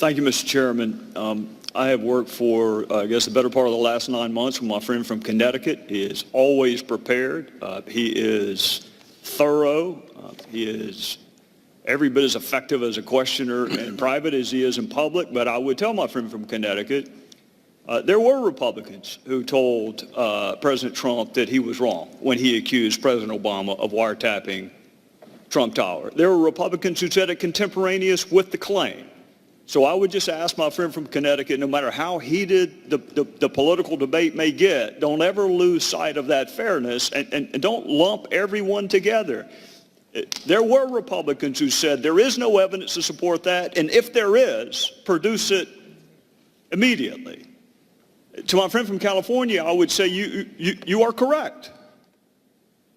Thank you, Mr. Chairman. I have worked for, I guess, the better part of the last 9 months with my friend from Connecticut. He is always prepared. He is thorough. He is every bit as effective as a questioner in private as he is in public. But I would tell my friend from Connecticut, there were Republicans who told President Trump that he was wrong when he accused President Obama of wiretapping Trump Tower. There were Republicans who said it contemporaneous with the claim. So I would just ask my friend from Connecticut, no matter how heated the political debate may get, don't ever lose sight of that fairness and don't lump everyone together. There were Republicans who said there is no evidence to support that, and if there is, produce it immediately. To my friend from California, I would say you are correct.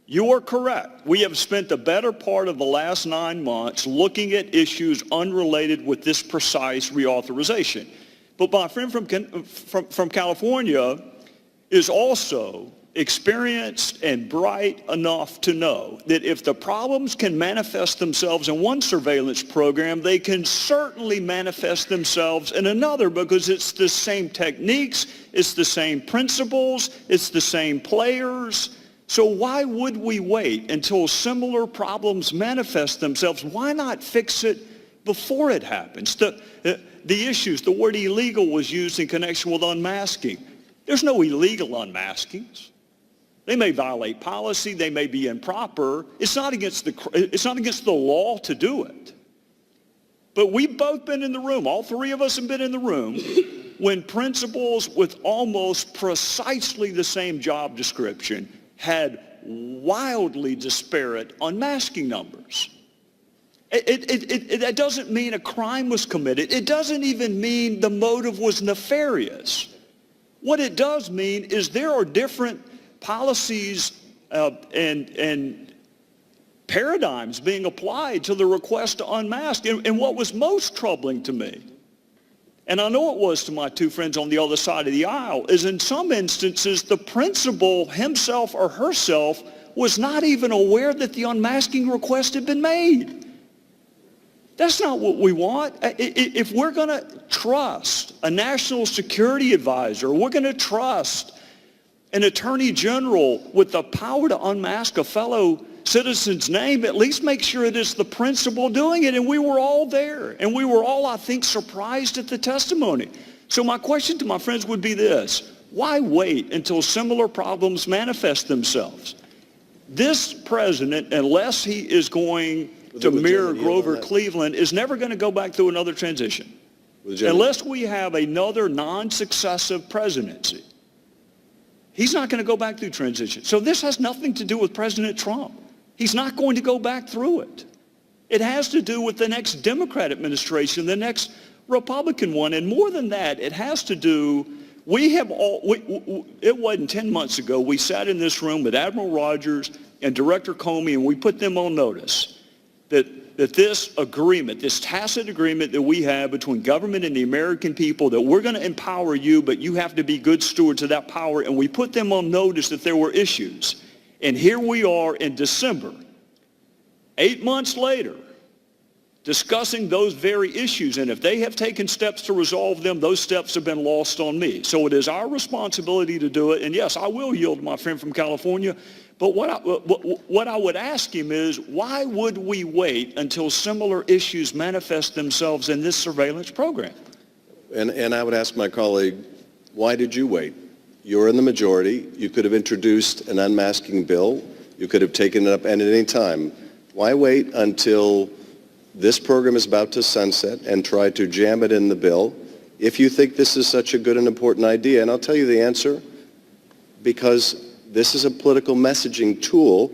You are correct. We have spent the better part of the last 9 months looking at issues unrelated with this precise reauthorization. But my friend from California is also experienced and bright enough to know that if the problems can manifest themselves in one surveillance program, they can certainly manifest themselves in another, because it's the same techniques, it's the same principles, it's the same players. So why would we wait until similar problems manifest themselves? Why not fix it before it happens? The issues, the word illegal was used in connection with unmasking. There's no illegal unmaskings. They may violate policy, they may be improper. It's not against the law to do it. But we've both been in the room, all three of us have been in the room, when principals with almost precisely the same job description had wildly disparate unmasking numbers. That doesn't mean a crime was committed. It doesn't even mean the motive was nefarious. What it does mean is there are different policies and paradigms being applied to the request to unmask. And what was most troubling to me, and I know it was to my two friends on the other side of the aisle, is in some instances the principal himself or herself was not even aware that the unmasking request had been made. That's not what we want. If we're going to trust a national security advisor, we're going to trust an attorney general with the power to unmask a fellow citizen's name, at least make sure it is the principal doing it. And we were all there. And we were all, I think, surprised at the testimony. So my question to my friends would be this: why wait until similar problems manifest themselves? This president, unless he is going to mirror Grover Cleveland, is never going to go back through another transition. Unless we have another non-successive presidency, he's not going to go back through transition. So this has nothing to do with President Trump. He's not going to go back through it. It has to do with the next Democrat administration, the next Republican one. And more than that, it has to do, it wasn't 10 months ago, we sat in this room with Admiral Rogers and Director Comey, and we put them on notice that this agreement, this tacit agreement that we have between government and the American people, that we're going to empower you, but you have to be good stewards of that power. And we put them on notice that there were issues. And here we are in December, 8 months later, discussing those very issues. And if they have taken steps to resolve them, those steps have been lost on me. So it is our responsibility to do it. And yes, I will yield to my friend from California. But what I would ask him is, why would we wait until similar issues manifest themselves in this surveillance program? And I would ask my colleague, why did you wait? You're in the majority. You could have introduced an unmasking bill. You could have taken it up at any time. Why wait until this program is about to sunset and try to jam it in the bill if you think this is such a good and important idea? And I'll tell you the answer: because this is a political messaging tool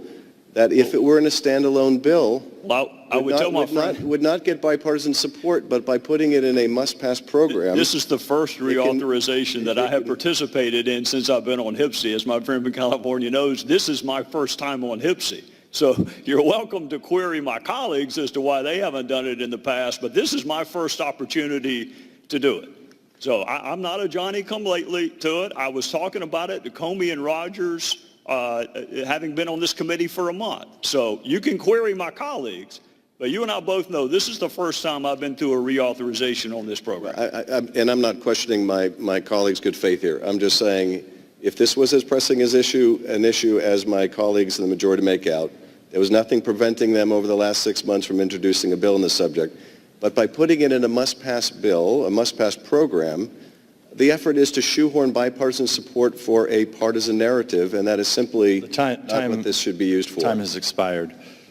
that, if it were in a standalone bill, would not get bipartisan support, but by putting it in a must-pass program. This is the first reauthorization that I have participated in since I've been on HPSI. As my friend from California knows, this is my first time on HPSI. So you're welcome to query my colleagues as to why they haven't done it in the past, but this is my first opportunity to do it. So I'm not a Johnny-come-lately to it. I was talking about it to Comey and Rogers, having been on this committee for a month. So you can query my colleagues, But you and I both know this is the first time I've been through a reauthorization on this program. And I'm not questioning my colleagues' good faith here. I'm just saying, if this was as pressing an issue as my colleagues in the majority make out, there was nothing preventing them over the last 6 months from introducing a bill on the subject. But by putting it in a must-pass bill, a must-pass program, the effort is to shoehorn bipartisan support for a partisan narrative, and that is simply not what this should be used for. Time has expired.